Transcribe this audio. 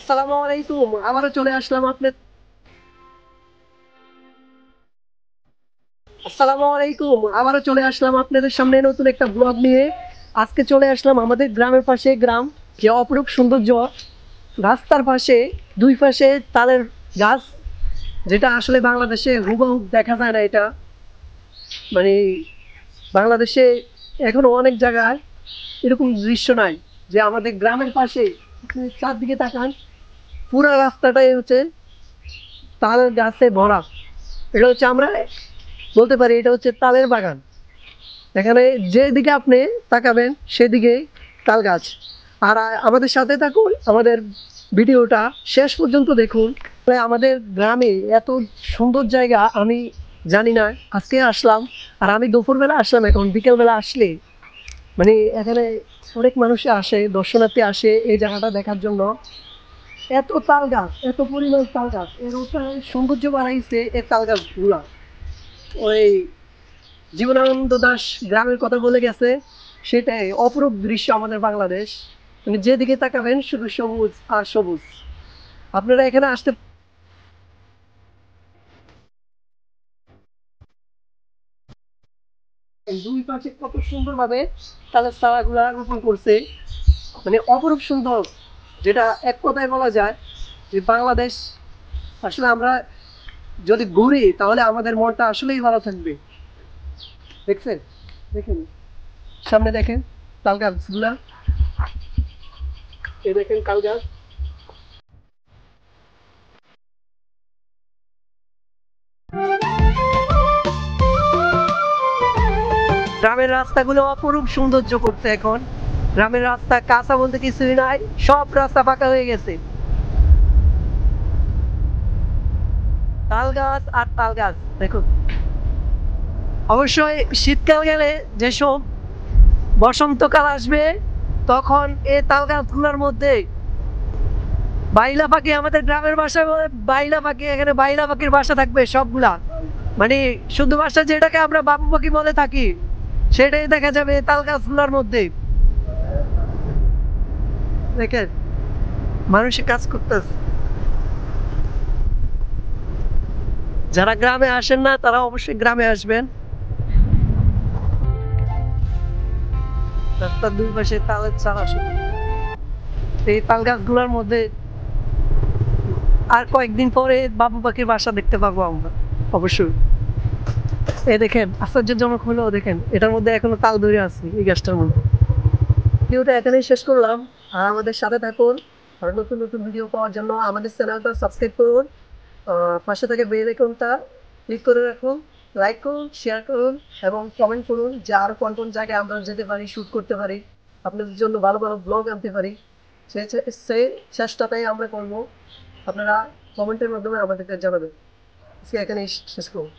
আসসালামু আলাইকুম। আবারও চলে আসলাম আপনার আসসালামু আলাইকুম। আবারও চলে আসলাম আপনাদের সামনে নতুন একটা ব্লগ নিয়ে। আজকে চলে আসলাম আমাদের গ্রামের পাশে গ্রাম, যে অপরূপ সৌন্দর্য। রাস্তার পাশে দুই পাশে তালের গাছ, যেটা আসলে বাংলাদেশে হুবহু দেখা যায় না। এটা মানে বাংলাদেশে এখনো অনেক জায়গায় এরকম দৃশ্য নাই, যে আমাদের গ্রামের পাশে আপনি চারদিকে তাকান, পুরো রাস্তাটাই হচ্ছে তালের গাছে ভরা। এটা হচ্ছে আমরা বলতে পারি এটা হচ্ছে তালের বাগান। এখানে যেদিকে আপনি তাকাবেন সেদিকে তাল গাছ। আর আমাদের সাথে থাকুন, আমাদের ভিডিওটা শেষ পর্যন্ত দেখুন। আমাদের গ্রামে এত সুন্দর জায়গা আমি জানি না, আজকে আসলাম। আর আমি দুপুরবেলা আসলাম, এখন বিকেলবেলা আসলে মানে এখানে অনেক মানুষে আসে, দর্শনার্থী আসে এই জায়গাটা দেখার জন্য। এত তাল গাছ, এত পরিমাণ তাল গাছ, এর ওটা সৌন্দর্য বাড়াইছে এই তাল গাছগুলা। ওই জীবনানন্দ দাশ গ্রামের কথা বলে গেছে, সেটাই অপরূপ দৃশ্য আমাদের বাংলাদেশ। মানে যেদিকে তাকাবেন শুধু সবুজ আর সবুজ। আপনারা এখানে আসতে দুই পাশে কত সুন্দর ভাবে তাদের চারাগুলা রোপণ করছে, মানে অপরূপ সুন্দর। যেটা এক কথায় বলা যায় যে বাংলাদেশ আসলে আমরা যদি ঘুরি তাহলে আমাদের মনটা আসলেই ভালো থাকবে। দেখছেন, দেখেন সামনে দেখেন তাল গাছগুলা, এ দেখেন তাল গাছ। গ্রামের রাস্তাগুলো অপরূপ সৌন্দর্য করছে এখন। গ্রামের রাস্তা কাঁচা বলতে কিছুই নাই, সব রাস্তা পাকা হয়ে গেছে। তাল গাছ আর তাল গাছ দেখুন। অবশ্যই শীতকাল গেলে যেসব বসন্তকাল আসবে, তখন এই তাল গাছগুলোর মধ্যে বাইলা পাখি, আমাদের গ্রামের ভাষায় বলে বাইলা পাখি, এখানে বাইলা পাখির বাসা থাকবে সবগুলা। মানে শুধু ভাষা যেটাকে আমরা বাবু পাখি বলে থাকি, সেটাই দেখা যাবে এই তাল গাছগুলোর মধ্যে। দেখেন মানুষের কাজ করতেছে। যারা গ্রামে আসেন না তারা অবশ্যই গ্রামে আসবেন। রাস্তার দুই পাশে তালের চারা শুধু। এই তাল গাছগুলোর মধ্যে আর কয়েকদিন পরে বাবু পাখির বাসা দেখতে পাবো আমরা অবশ্যই। এই দেখেন আশ্চর্যজনক হলেও দেখেন এটার মধ্যে এখনো তাল ধরে আছে এই গাছটার মধ্যে। ভিডিওটা এখানেই শেষ করলাম। আর আমাদের সাথে থাকুন, আর নতুন নতুন ভিডিও পাওয়ার জন্য আমাদের চ্যানেলটা সাবস্ক্রাইব করুন। পাশে থেকে বেল আইকনটা ক্লিক করে রাখুন। লাইক করুন, শেয়ার করুন এবং কমেন্ট করুন যে আর কোন কোন জায়গায় আমরা যেতে পারি, শ্যুট করতে পারি, আপনাদের জন্য ভালো ভালো ব্লগ আনতে পারি। সেই চেষ্টাটাই আমরা করবো। আপনারা কমেন্টের মাধ্যমে আমাদেরকে জানাবেন। আজকে এখানেই শেষ করুন।